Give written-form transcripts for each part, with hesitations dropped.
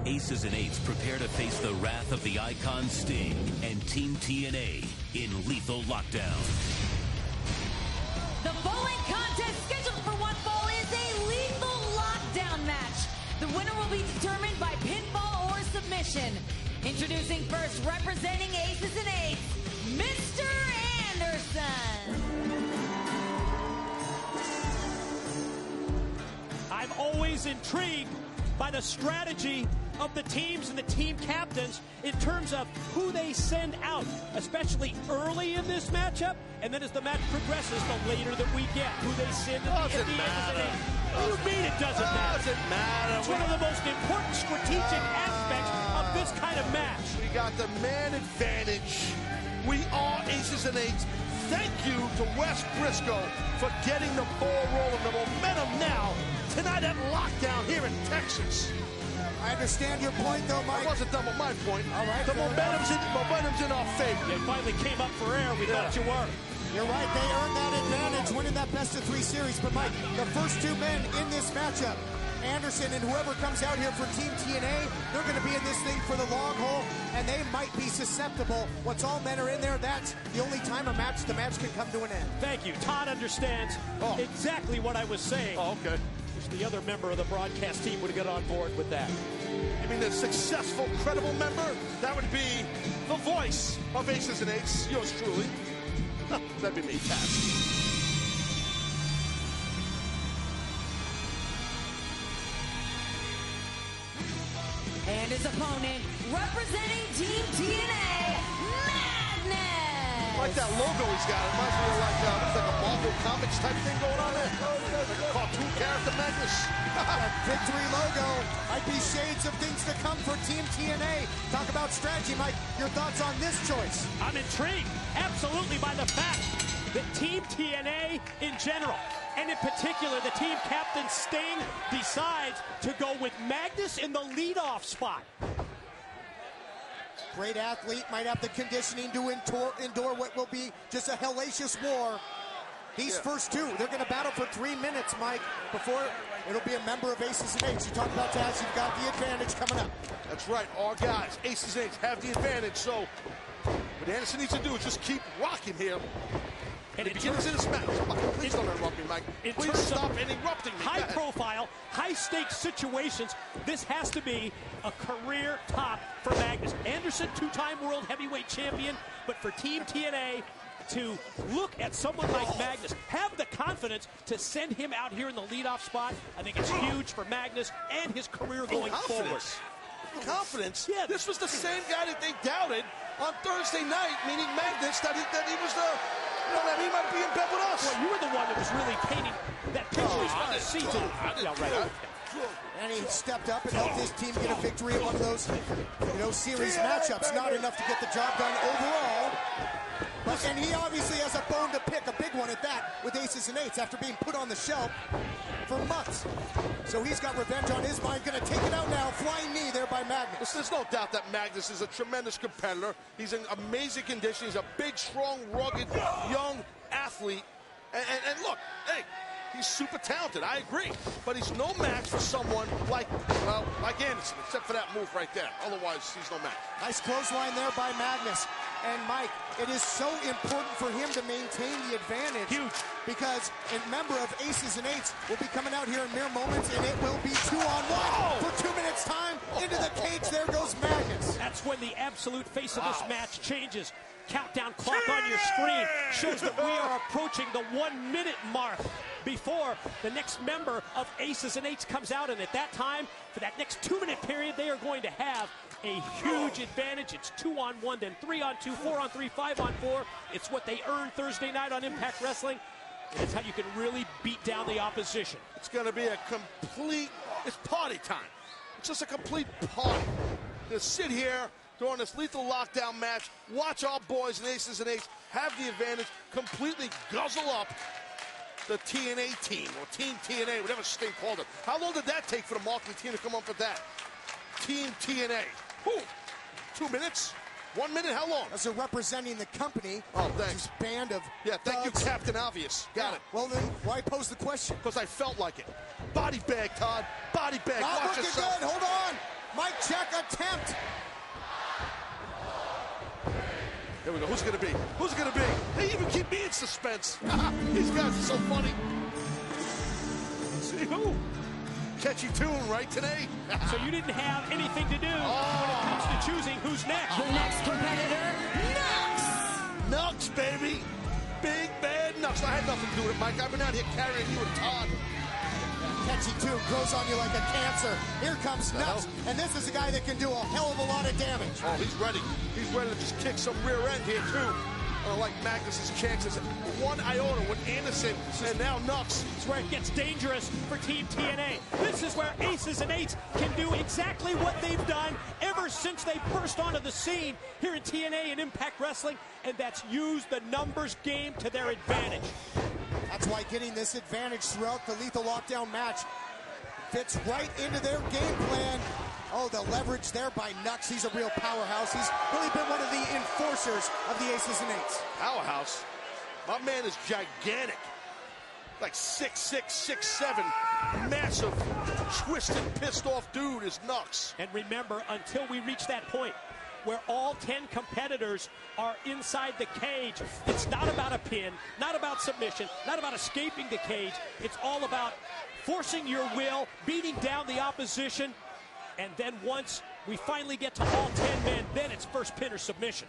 Aces and Eights prepare to face the wrath of the Icon Sting and Team TNA in Lethal Lockdown. The bowling contest scheduled for one fall is a Lethal Lockdown match. The winner will be determined by pinfall or submission. Introducing first, representing Aces and Eights, Mr. Anderson. I'm always intrigued by the strategy of the teams and the team captains in terms of who they send out, especially early in this matchup, and then as the match progresses, the later that we get, who they send at the end. What do you mean it doesn't matter? Doesn't matter. It's one of the most important strategic aspects of this kind of match. We got the man advantage. We are Aces and Eights. Thank you to Wes Briscoe for getting the ball rolling, the momentum now tonight at Lockdown here in Texas. I understand your point, though, Mike. I wasn't done with my point. All right, the momentum's in our favor. They finally came up for air. We thought you were. You're right. They earned that advantage, winning that best-of-3 series. But, Mike, the first two men in this matchup, Anderson and whoever comes out here for Team TNA, they're going to be in this thing for the long haul, and they might be susceptible. Once all men are in there, that's the only time the match can come to an end. Thank you. Todd understands exactly what I was saying. Oh, okay. The other member of the broadcast team would have got on board with that. You mean the successful, credible member? That would be the voice of Aces and Eights, yours truly. That'd be me, Taz. And his opponent, representing Team TNA, Madness. I like that logo he's got. It reminds me of like a Marvel Comics type thing going on there. Like a cartoon character, Madness. That victory logo might be shades of things to come for Team TNA. Talk about strategy, Mike. Your thoughts on this choice? I'm intrigued, absolutely, by the fact that Team TNA in general, and in particular the team captain Sting, decides to go with Magnus in the leadoff spot. Great athlete, might have the conditioning to endure what will be just a hellacious war. These first two, they're going to battle for 3 minutes, Mike, before it'll be a member of Aces and Eights. You talk about Taz, you've got the advantage coming up. That's right, our guys, Aces and Eights, have the advantage. So what Anderson needs to do is just keep rocking here. And it begins in this match. Please don't interrupt me, Mike. Please stop interrupting me. High profile, high stakes situations. This has to be a career top for Magnus. Anderson, two-time world heavyweight champion, but for Team TNA to look at someone like Magnus, have the confidence to send him out here in the leadoff spot, I think it's huge for Magnus and his career going forward. Confidence? Yeah. This was the same guy that they doubted on Thursday night, meaning Magnus, that he was the... that he might be in bed with us. Well, you were the one that was really painting that picture. He's on the seat. And he stepped up and helped his team get a victory in one of those, series matchups. Not enough to get the job done overall. And he obviously has a bone to pick, a big one at that, with Aces and Eights after being put on the shelf for months. So he's got revenge on his mind. Going to take it out now. Flying knee there by Magnus. There's no doubt that Magnus is a tremendous competitor. He's in amazing condition. He's a big, strong, rugged, young athlete. And look, hey, he's super talented. I agree. But he's no match for someone like Anderson, except for that move right there. Otherwise, he's no match. Nice clothesline there by Magnus. And Mike, it is so important for him to maintain the advantage. Huge. Because a member of Aces and Eights will be coming out here in mere moments, and it will be 2-on-1 for 2 minutes time. Into the cage, there goes Magnus. That's when the absolute face of this match changes. Countdown clock on your screen shows that we are approaching the 1 minute mark before the next member of Aces and Eights comes out. And at that time, for that next 2 minute period, they are going to have a huge advantage. It's 2-on-1, then 3-on-2, 4-on-3, 5-on-4. It's what they earned Thursday night on Impact Wrestling. And it's how you can really beat down the opposition. It's going to be a complete, it's party time. It's just a complete party. To sit here during this Lethal Lockdown match, watch our boys and Aces and Eights have the advantage, completely guzzle up the TNA team, or Team TNA, whatever Sting called it. How long did that take for the marketing team to come up with that? Team TNA. Whew. 2 minutes? 1 minute? How long? As they're representing the company. Oh, thanks. This band of thank you, thugs. Captain Obvious. Got it. Well, then, why pose the question? Because I felt like it. Body bag, Todd. Body bag. Not Watch looking yourself. good. Hold on. Mike. mic check attempt. Here we go. Who's it gonna be? Who's it gonna be? They even keep me in suspense. These guys are so funny. See who? Catchy tune, right, today? So you didn't have anything to do when it comes to choosing who's next. The next competitor, Nux. Nux, baby. Big bad Nux. I had nothing to do with it, Mike. I've been out here carrying you and Todd. Catchy tune grows on you like a cancer. Here comes Nux, and this is a guy that can do a hell of a lot of damage. Oh, he's ready. He's ready to just kick some rear end here, too. I like Magnus's chances. One iota with Anderson, and now Nux. This is where it gets dangerous for Team TNA. This is where Aces and Eights can do exactly what they've done ever since they burst onto the scene here in TNA and Impact Wrestling, and that's use the numbers game to their advantage. That's why getting this advantage throughout the Lethal Lockdown match fits right into their game plan. Oh, the leverage there by Nux. He's a real powerhouse. He's really been one of the enforcers of the Aces and Eights. Powerhouse? My man is gigantic. Like 6'6", 6'7", massive, twisted, pissed off dude is Nux. And remember, until we reach that point where all 10 competitors are inside the cage, it's not about a pin, not about submission, not about escaping the cage. It's all about forcing your will, beating down the opposition, and then once we finally get to all 10 men, then it's first pin or submission.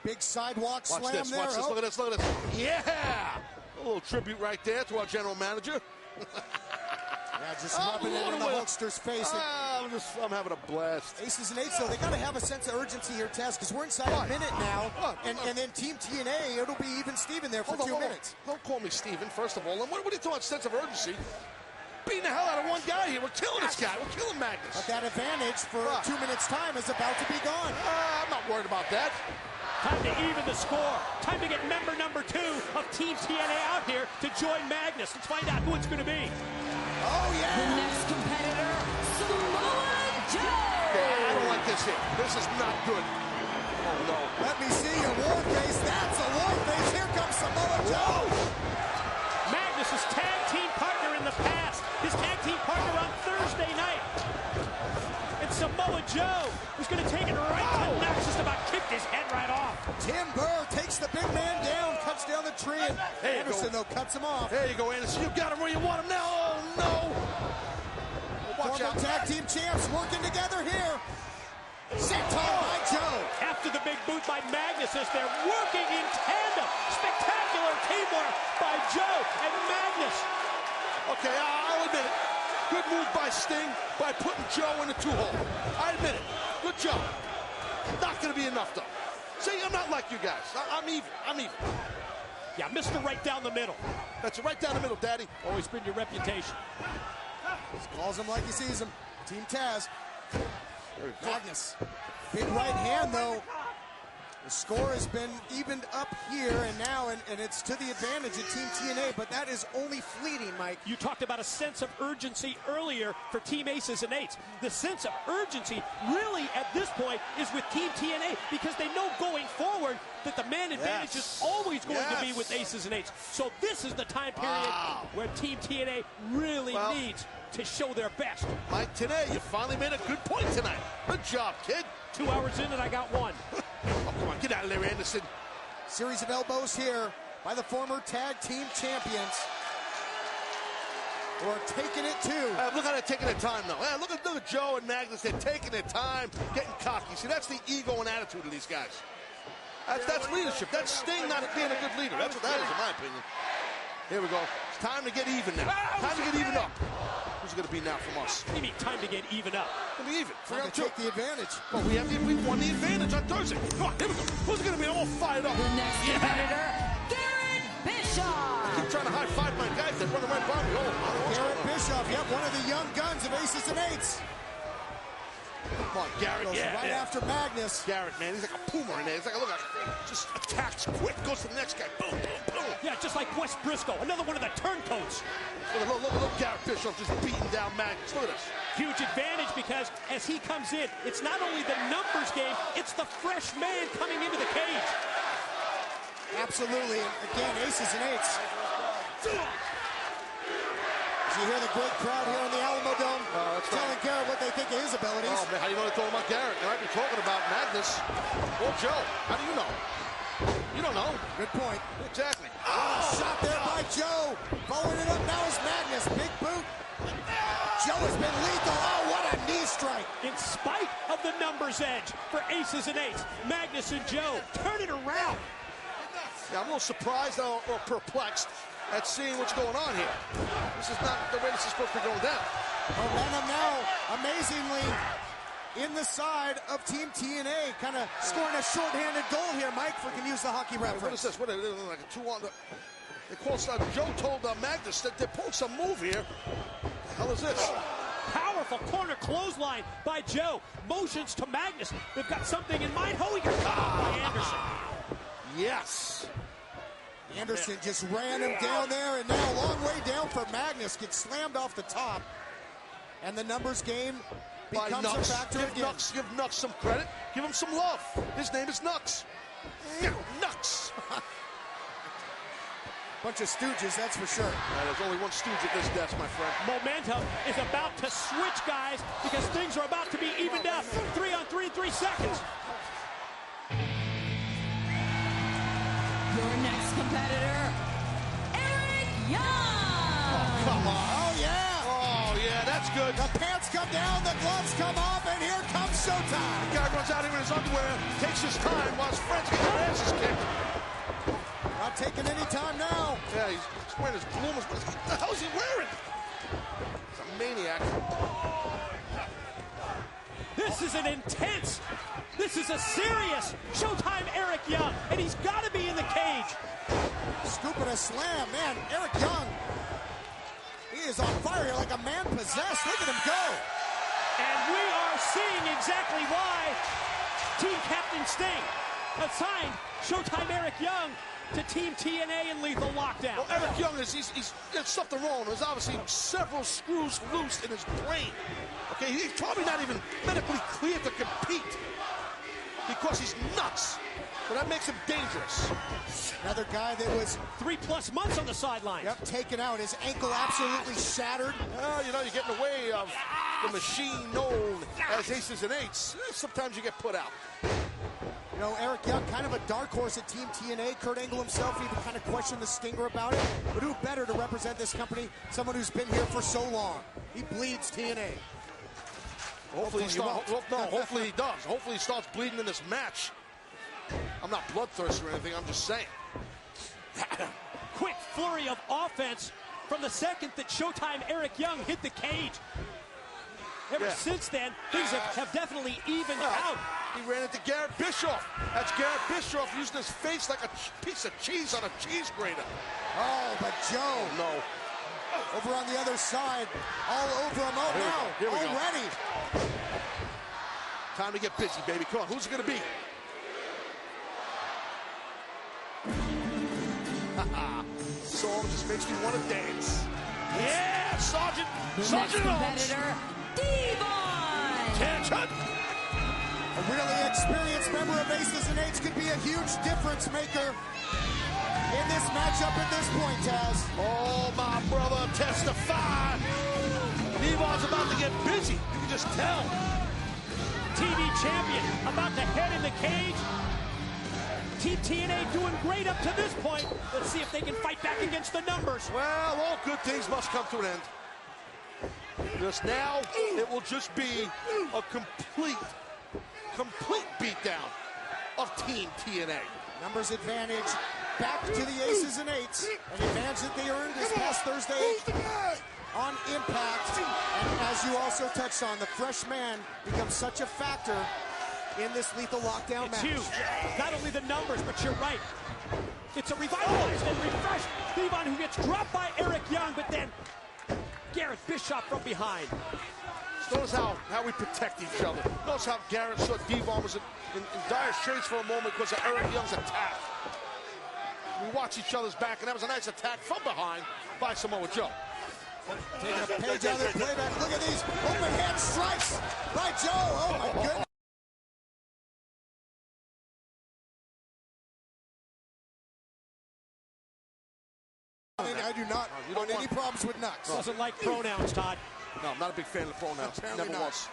Big sidewalk slam Watch this, there. watch this, look at this, look at this. Yeah! A little tribute right there to our general manager. Yeah, just rubbing it in the Hulkster's face. I'm having a blast. Aces and Eights, though, they got to have a sense of urgency here, Taz, because we're inside a minute now, and then Team TNA, it'll be even Steven there for 2 minutes. Don't call me Steven, first of all. And what are you talking about sense of urgency? Beating the hell out of one guy here. We're killing this guy. We're killing Magnus. But that advantage for 2 minutes' time is about to be gone. I'm not worried about that. Time to even the score. Time to get member number 2 of Team TNA out here to join Magnus. Let's find out who it's going to be. Oh, yeah. The next competitor, Samoa Joe. Yeah, I don't like this here. This is not good. Oh, no. Let me see your war face. That's a war face. Here comes Samoa Joe. Magnus's tag team partner in the past. His tag team partner on Thursday night. And Samoa Joe, who's going to take it right to Nux, just about kicked his head right off. Tim Burr takes the big man down, cuts down the tree, and Anderson, though, cuts him off. There you go, Anderson. You got him where you want him now. Oh, no. Watch Former out. tag team champs working together here. Senton by Joe. After the big boot by Magnus, as they're working in tandem. Spectacular teamwork by Joe and Magnus. Okay, I'll admit it. Good move by Sting by putting Joe in the 2-hole. I admit it. Good job. Not going to be enough, though. See, I'm not like you guys. I'm even. I'm even. Yeah, Mr. Right down the middle. That's it, right down the middle, Daddy. Always been your reputation. Just calls him like he sees him. Team Taz. Magnus. Big right hand, though. The score has been evened up here and now, and it's to the advantage of Team TNA, but that is only fleeting, Mike. You talked about a sense of urgency earlier for Team Aces and Eights. The sense of urgency really at this point is with Team TNA because they know going forward that the man advantage is always going to be with Aces and Eights. So this is the time period where Team TNA really needs to show their best. Mike, today you finally made a good point tonight. Good job, kid. 2 hours in and I got one. Oh, come on, get out of there, Anderson. Series of elbows here by the former tag team champions. Who are taking it too. Look how they're taking their time now. Look at Joe and Magnus. They're taking their time, getting cocky. See, that's the ego and attitude of these guys. That's leadership. That's Sting not being a good leader. That's what that is, in my opinion. Here we go. It's time to get even now. Time to get even up. Who's it going to be now from us? What do you mean time to get even up? We'll be even. Trying to take the advantage. Well, we won the advantage on Thursday. Come on, here we go. Who's it going to be all fired up? The next competitor, Garrett Bischoff. Keep trying to high-five my guys. They're running right by me. Garrett Bischoff, yep, one of the young guns of Aces and Eights. Come on, Garrett. Goes right after Magnus. Garrett, man, he's like a puma in there. He's like, look at just attacks quick, goes to the next guy. Boom, boom, boom. Yeah, just like Wes Briscoe, another one of the turncoats. Look, Garrett Bischoff just beating down Magnus. Look at this. Huge advantage because as he comes in, it's not only the numbers game, it's the fresh man coming into the cage. Absolutely. And again, Aces and Eights. As you hear the great crowd here in the Alamo Alamo Dome, that's telling right. Garrett what they think of his abilities. Oh, man, how do you know they're talking about Garrett? They might be talking about Magnus or Joe. How do you know? You don't know. Good point. Exactly. Shot there by Joe. Following it up now is Magnus. Big boot. Joe has been lethal. Oh, what a knee strike. In spite of the numbers edge for aces and eights, Magnus and Joe turn it around. Yeah, I'm a little surprised or perplexed at seeing what's going on here. This is not the way this is supposed to be going down. Momentum now, amazingly, in the side of Team TNA, kind of scoring a shorthanded goal here. Mike, if we can use the hockey reference. What is this? What is it? Like a 2-on? They call Joe told Magnus that they're pulling some move here. What the hell is this? Powerful corner clothesline by Joe. Motions to Magnus. They've got something in mind. Hoiger by Anderson. Yes. Anderson just ran him down there, and now a long way down for Magnus. Gets slammed off the top. And the numbers game becomes a factor again. Give Nux some credit. Give him some love. His name is Nux. Yeah, Nux. Bunch of stooges, that's for sure. There's only one stooge at this desk, my friend. Momentum is about to switch, guys, because things are about to be evened up. 3-on-3, 3 seconds. Your next competitor, Eric Young. Oh, come on. Oh, yeah. Oh, yeah, that's good. The pants come down, the gloves come off, and here comes showtime. The guy runs out here in his underwear, takes his time while his friends get their asses kicked. Not taking any time now. Yeah, he's wearing his bloomers. What the hell is he wearing? He's a maniac. This is an intense, this is a serious Showtime Eric Young, and he's got to be in the cage. Scooping a slam, man. Eric Young, he is on fire here like a man possessed. Look at him go. And we are seeing exactly why Team Captain Sting assigned Showtime Eric Young to Team TNA and Lethal Lockdown. Well, Eric Young, there's something wrong. There's obviously several screws loose in his brain. Okay, he's probably not even medically cleared to compete because he's nuts. But that makes him dangerous. Another guy that was 3+ months on the sidelines. taken out. His ankle absolutely shattered. Well, you know, you get in the way of the machine known as aces and eights. Sometimes you get put out. You know, Eric Young, kind of a dark horse at Team TNA. Kurt Angle himself even kind of questioned the stinger about it. But who better to represent this company? Someone who's been here for so long. He bleeds TNA. Hopefully he does. Hopefully he starts bleeding in this match. I'm not bloodthirsty or anything. I'm just saying. Quick flurry of offense from the second that Showtime Eric Young hit the cage. Ever since then, things have definitely evened out. He ran into Garrett Bischoff. That's Garrett Bischoff using his face like a piece of cheese on a cheese grater. Oh, but Joe. No. Over on the other side, all over him. Oh, now, Here we go. already. Time to get busy, baby. Come on, who's it going to be? Song just makes me want to dance. Yeah, Sergeant Next Holmes. competitor, Devon. Attention. A really experienced member of Aces and Eights could be a huge difference maker in this matchup at this point, Taz. Oh, my brother, testify. Devon's about to get busy. You can just tell. TV champion about to head in the cage. Team TNA doing great up to this point. Let's see if they can fight back against the numbers. Well, all good things must come to an end. Because now it will just be a complete beatdown of Team TNA. Numbers advantage back to the Aces and Eights. An advantage that they earned this past Thursday on Impact. And as you also touched on, the fresh man becomes such a factor in this Lethal Lockdown match. It's huge. Not only the numbers, but you're right. It's a revitalized and refreshed Devon who gets dropped by Eric Young, but then Garrett Bischoff from behind. Notice how we protect each other. Notice how Garrett saw Devon was in dire straits for a moment because of Eric Young's attack. We watch each other's back, and that was a nice attack from behind by Samoa Joe. Taking a page out of their playback. Look at these open hand strikes by Joe. Oh, my goodness. I do not want any problems with Nux. Doesn't like pronouns, Todd. No, I'm not a big fan of the pronouns. Never was.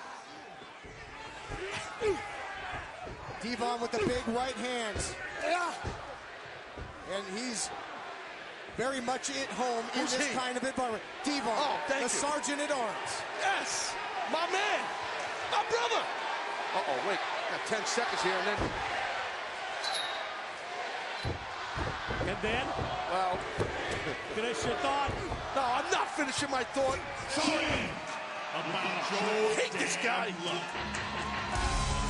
Devon with the big right hands. And he's very much at home in this kind of environment. Devon, the Sergeant at Arms. Yes, my man, my brother. Uh-oh, wait, got 10 seconds here, And then, well, finish your thought. No, I'm not finishing my thought. Sorry. I hate this guy.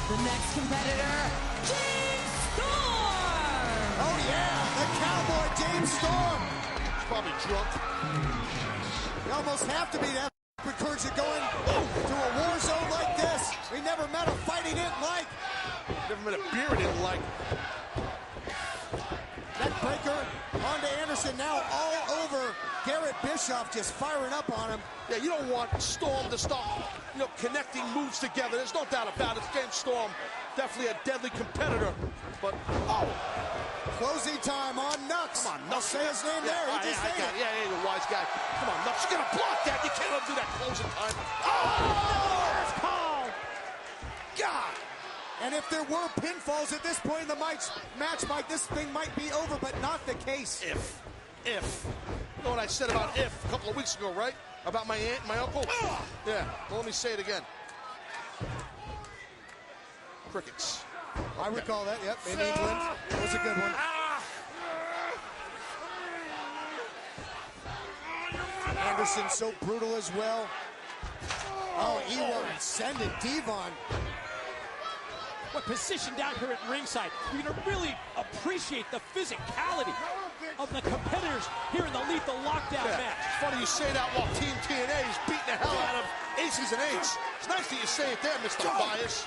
The next competitor, James Storm. Oh yeah, the Cowboy James Storm. He's probably drunk. You almost have to be that courage to go into a war zone like this. We never met a fight he didn't like. Never met a beer he didn't like. Neck breaker onto Anderson, now all over Garrett Bischoff, just firing up on him. Yeah, you don't want Storm to start, connecting moves together. There's no doubt about it. James Storm, definitely a deadly competitor. But, closing time on Nux. Come on, Nux. I'll say his name there. He just said it. Yeah, you're a wise guy. Come on, Nux. You're going to block that. You can't undo that closing time. First call. God. And if there were pinfalls at this point in the match, this thing might be over, but not the case. If. You know what I said about if a couple of weeks ago, right? About my aunt and my uncle? Yeah, well, let me say it again. Crickets. I recall that, yep, in England. That was a good one. Anderson so brutal as well. Oh, Ewell sending Devon. What position down here at ringside. You're going to really appreciate the physicality of the competitors here in the Lethal Lockdown match. It's funny you say that while Team TNA is beating the hell out of Aces and Eights. It's nice that you say it there, Mr. Bias.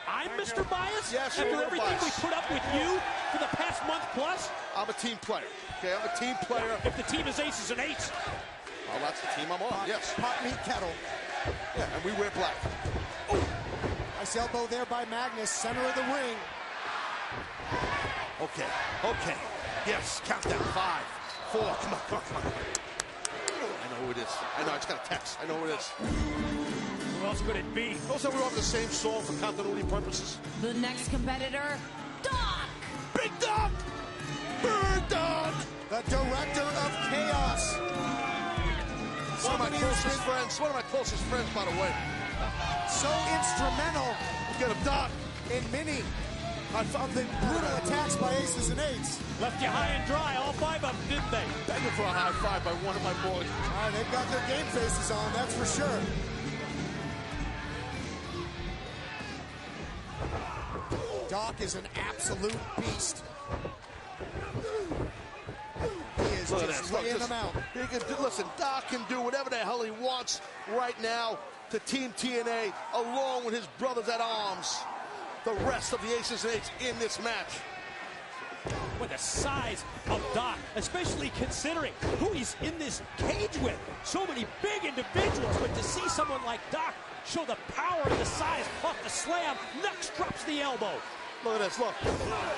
I'm Mr. Bias? Yes, after you're everything Bias. we put up with you for the past month plus? I'm a team player. Okay, I'm a team player. If the team is Aces and Eights. Well, that's the team I'm on, yes. Pot meat kettle. Yeah, and we wear black. Nice elbow there by Magnus, center of the ring. Okay. Yes, countdown. 5, 4, come on. I know who it is. I know, I just got a text. I know who it is. Who else could it be? Also, we're on the same song for continuity purposes. The next competitor, Doc. Big Doc! Bird Doc! The director of chaos. One of my closest friends, by the way. So instrumental. Get him, Doc. In many of the brutal attacks by Aces and Eights. Left you high and dry, all 5 of them, didn't they? Begging for a high five by one of my boys. They've got their game faces on, that's for sure. Doc is an absolute beast. He is just laying them out. Listen, Doc can do whatever the hell he wants right now to Team TNA, along with his brothers at arms, the rest of the Aces and Eights in this match. With the size of Doc, especially considering who he's in this cage with. So many big individuals, but to see someone like Doc show the power and the size off the slam, Nux drops the elbow. Look at this, look.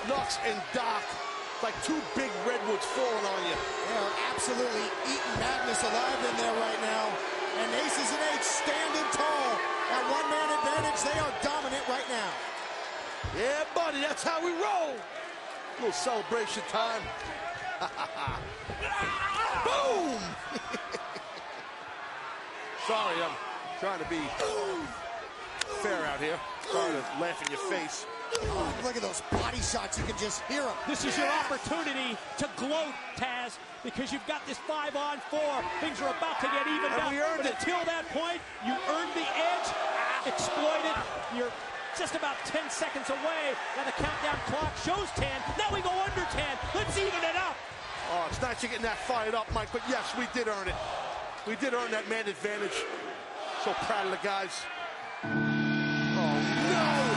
Nux and Doc, like 2 big redwoods falling on you. They are absolutely eating Magnus alive in there right now. And Aces and Eights standing tall. At one-man advantage, they are dominant right now. Yeah, buddy, that's how we roll. A little celebration time. Boom! Sorry, I'm trying to be fair out here. Sorry to laugh in your face. Oh, look at those body shots. You can just hear them. This is your opportunity to gloat, Taz, because you've got this 5-on-4. Things are about to get even And down. we earned but it. until that point, you earned the edge, exploited. You're just about 10 seconds away. Now the countdown clock shows 10. Now we go under 10. Let's even it up. Oh, it's nice you're getting that fired up, Mike, but yes, we did earn it. We did earn that man advantage. So proud of the guys. Oh, no!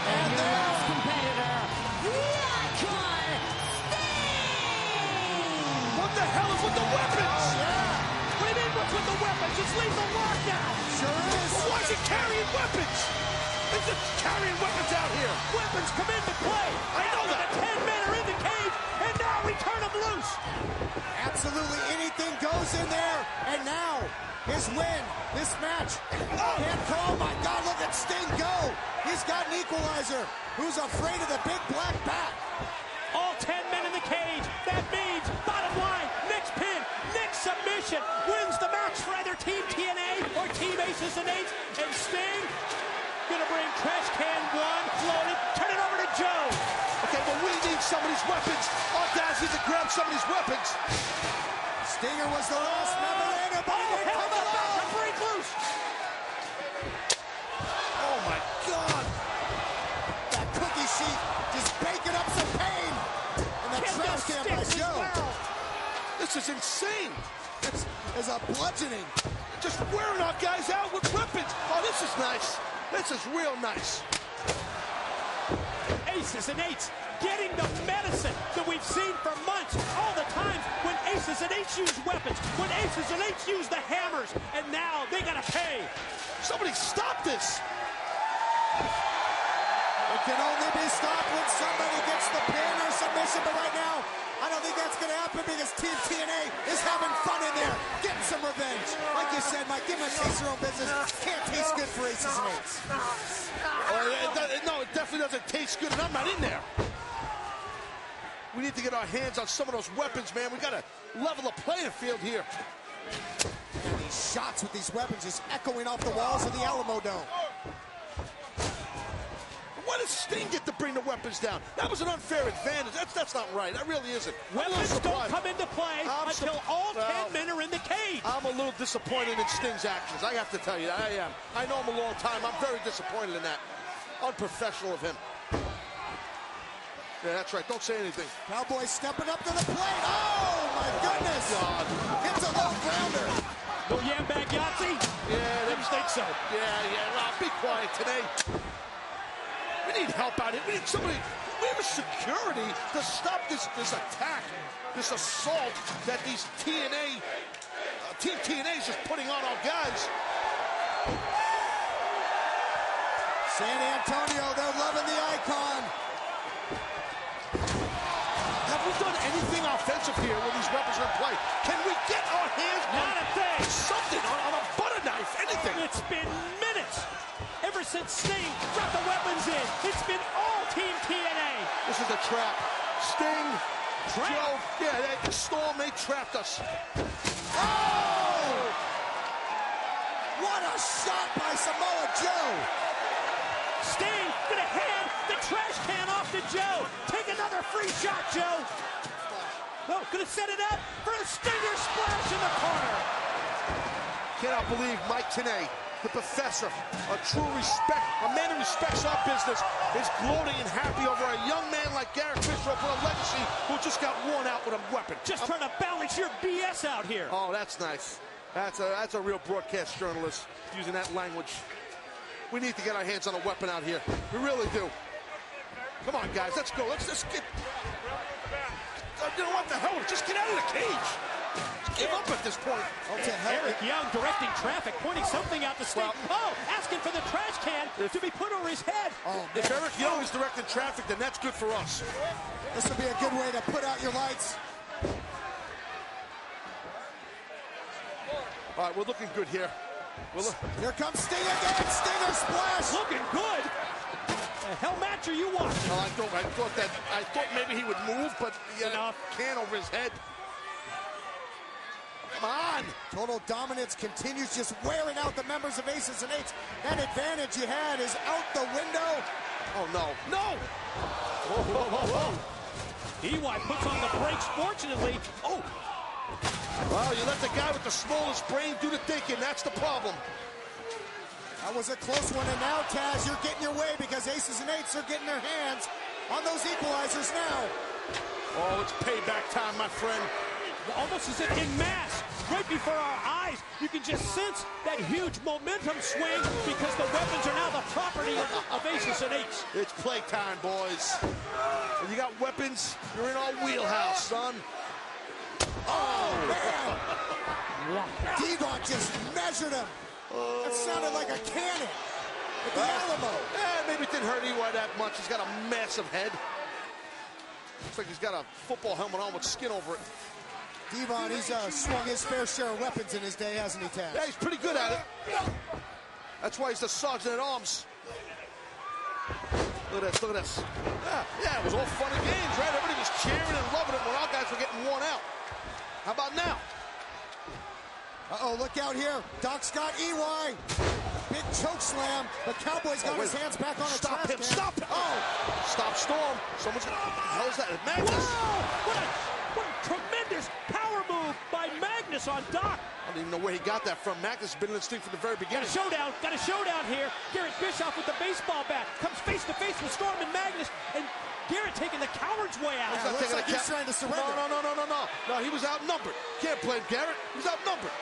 And the last competitor, the Icon Sting. What the hell is with the weapons? What do you mean what's with the weapons? It's Lethal Lockdown. Sure is. Why is he carrying weapons? He's just carrying weapons out here. Weapons come into play. I know that. The 10 men are in the cage, and now we turn them loose. Absolutely anything goes in there. And now, his win, this match. Oh my God, look at Sting go. He's got an equalizer. Who's afraid of the big black bat? All 10 men in the cage. That means, bottom line, next pin, next submission wins the match for either Team TNA or Team Aces and Eights. And Sting gonna bring trash can one, loaded, turn it over to Joe. Okay, but we need some of these weapons. Our guys need to grab some of these weapons. Stinger was the last member in it, but he didn't come along. To break loose. Oh my God. That cookie sheet just baking up some pain. And that trash can by Joe. This is insane. It's a bludgeoning. Just wearing our guys out with weapons. Oh, this is nice. This is real nice. Aces and Eights getting the medicine that we've seen for months. All the times when Aces and Eights use weapons, when Aces and Eights use the hammers, and now they gotta pay. Somebody stop this. It can only be stopped when somebody gets the pin or submission, but right now, I don't think that's going to happen because Team TNA is having fun in there, getting some revenge. Like you said, Mike, give them a taste of their own business. Can't taste good for Aces and Eights. No, it definitely doesn't taste good, and I'm not in there. We need to get our hands on some of those weapons, man. We got to level the playing field here. And these shots with these weapons just echoing off the walls of the Alamo Dome. Why does Sting get to bring the weapons down? That was an unfair advantage. That's not right. That really isn't. Weapons don't come into play until all 10 men are in the cage. I'm a little disappointed in Sting's actions. I have to tell you that. I am. I know him a long time. I'm very disappointed in that. Unprofessional of him. Yeah, that's right. Don't say anything. Cowboy stepping up to the plate. Oh, my goodness. God. It's a low grounder. No yam bag Yahtzee? Yeah, Didn't think so. Yeah. Well, be quiet today. We need help out here. We need somebody. We have a security to stop this attack, this assault that these Team TNA is just putting on our guys. San Antonio, they're loving the icon. Have we done anything offensive here when these weapons are in play? Can we get our hands on Not a thing. something, on a butter knife, anything? It's been minutes ever since Sting brought the weapons in. It's been all Team TNA. This is a trap. Sting, Joe, yeah, Storm, they trapped us. Oh! What a shot by Samoa Joe. Sting gonna hand the trash can off to Joe. Take another free shot, Joe. No, gonna set it up for a Stinger splash in the corner. Cannot believe Mike Tenay, the professor, a man who respects our business, is gloating and happy over a young man like Garrett Bischoff with a legacy who just got worn out with a weapon. Just trying to balance your BS out here. Oh, that's nice. That's a real broadcast journalist using that language. We need to get our hands on a weapon out here. We really do. Come on, guys, let's go. Let's just get. You know what the hell? Just get out of the cage. Just give up at this point. Oh, to hell. Eric Young directing traffic, pointing something out to Sting. Asking for the trash can to be put over his head. Oh, if Eric Young is directing traffic, then that's good for us. This would be a good way to put out your lights. All right, we're looking good here. Here comes Sting again. Stinger splash. Looking good. The hell match are you watching? Well, I thought maybe he would move, but he had a can over his head. Come on. Total dominance continues, just wearing out the members of Aces and Eights. That advantage you had is out the window. Oh, no. No! Whoa. EY puts on the brakes, fortunately. Oh. Well, you let the guy with the smallest brain do the thinking. That's the problem. That was a close one, and now, Taz, you're getting your way because Aces and Eights are getting their hands on those equalizers now. Oh, it's payback time, my friend. Almost as if in mass, right before our eyes, you can just sense that huge momentum swing because the weapons are now the property of Aces and Eights. It's playtime, boys. When you got weapons, you're in our wheelhouse, son. Oh, man. Devon just measured him. That sounded like a cannon at the Alamo. Maybe it didn't hurt EY that much. He's got a massive head. Looks like he's got a football helmet on with skin over it. Devon, he's swung his fair share of weapons in his day, hasn't he, Taz? Yeah, he's pretty good at it. That's why he's the sergeant at arms. Look at this, look at this. Yeah, it was all fun and games, right? Everybody was cheering and loving it when our guys were getting worn out. How about now? Uh-oh, look out here. Doc's got EY. Big choke slam, but Cowboy's got his hands back on a Stop him, can. stop him. Oh, stop Storm. Someone's gonna, what the hell is that? Magnus. Whoa! What a tremendous power move by Magnus on Doc. I don't even know where he got that from. Magnus has been in this thing from the very beginning. Got a showdown here. Garrett Bischoff with the baseball bat comes face to face with Storm and Magnus, and Garrett taking the coward's way out. He's not taking like he's trying to surrender. No, he was outnumbered. Can't blame Garrett. He was outnumbered.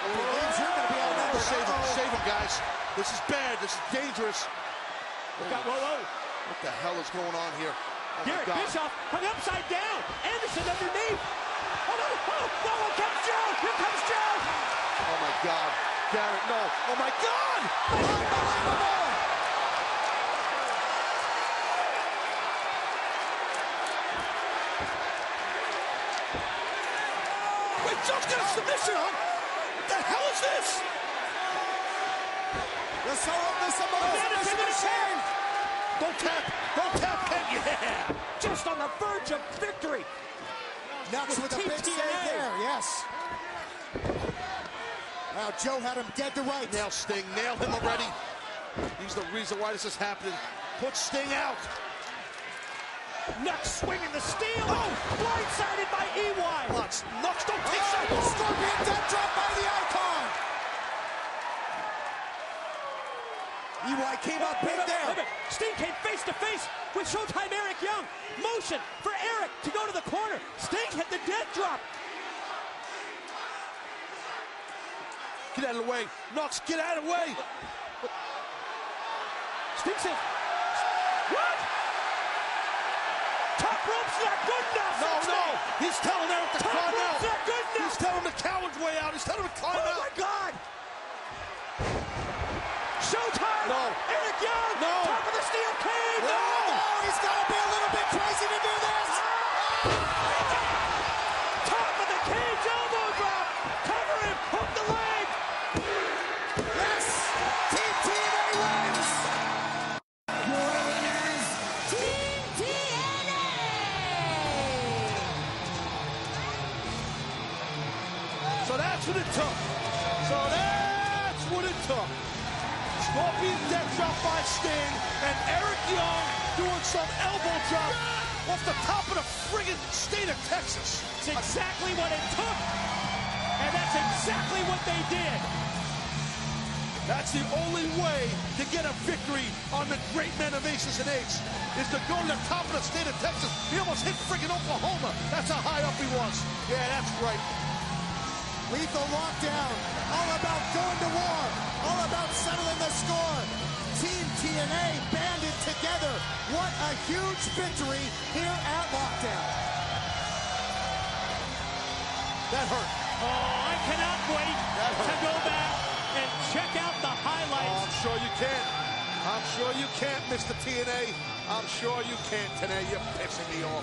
You're going to be outnumbered. Save him, guys. This is bad. This is dangerous. Whoa. What the hell is going on here? Oh, Garrett Bischoff hung upside down. Anderson underneath. Here comes Joe. Here comes Joe. Oh, my God. Garrett, no. Oh, my God. Unbelievable. Wait, Joe's got a submission, huh? What the hell is this? Don't tap, Ken. Yeah. Just on the verge of victory. Knox with a big save there, yes. Wow, Joe had him dead to rights. Nail Sting, nail him already. He's the reason why this is happening. Put Sting out. Knox swinging the steel. Oh, blindsided by EY. Knox, don't take shots. Scorpion dead drop by the Icon. EY came up big there. Sting came face to face with Showtime Eric Young. Motion for Eric to go to the corner. Sting hit the dead drop. Get out of the way. Knox, get out of the way. Sting says, what? Top rope's not good enough. No. He's telling Eric to climb out. Top rope's not good enough. He's telling the coward's way out. He's telling him to climb out. Oh, my God. Showtime. No. Eric Young. No. Top of the steel cage. No. He's got to be a little bit crazy to do this. Top of the cage, elbow drop. Cover him. Hook the leg. Yes. Team TNA wins. Your winners, Team TNA! So that's what it took. Scorpion death drop by Sting, and Eric Young doing some elbow drop off the top of the friggin' state of Texas. It's exactly what it took, and that's exactly what they did. That's the only way to get a victory on the great men of Aces and Eights, is to go to the top of the state of Texas. He almost hit friggin' Oklahoma. That's how high up he was. Yeah, that's right. Lethal Lockdown, all about going to war, all about settling the score. Team TNA banded together. What a huge victory here at Lockdown. That hurt. Oh, I cannot wait to go back and check out the highlights. Oh, I'm sure you can. I'm sure you can't, Mr. TNA. I'm sure you can't today. You're pissing me off.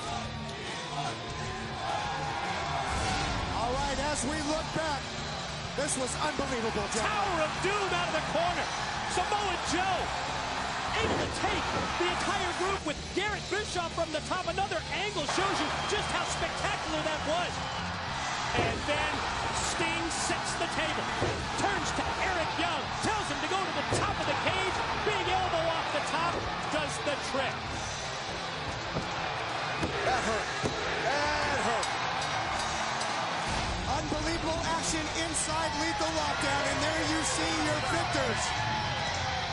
All right, as we look back, this was unbelievable, John. Tower of Doom out of the corner. Samoa Joe able to take the entire group with Garrett Bischoff from the top. Another angle shows you just how spectacular that was. And then Sting sets the table, turns to Eric Young, tells him to go to the top of the cage. Big elbow off the top does the trick. That hurt. That hurt. Unbelievable action inside Lethal Lockdown, and there you see your victors.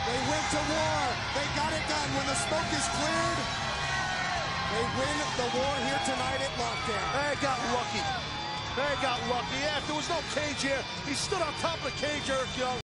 They went to war. They got it done. When the smoke is cleared, they win the war here tonight at Lockdown. They got lucky. They got lucky. Yeah, if there was no cage here, he stood on top of the cage, Eric Young.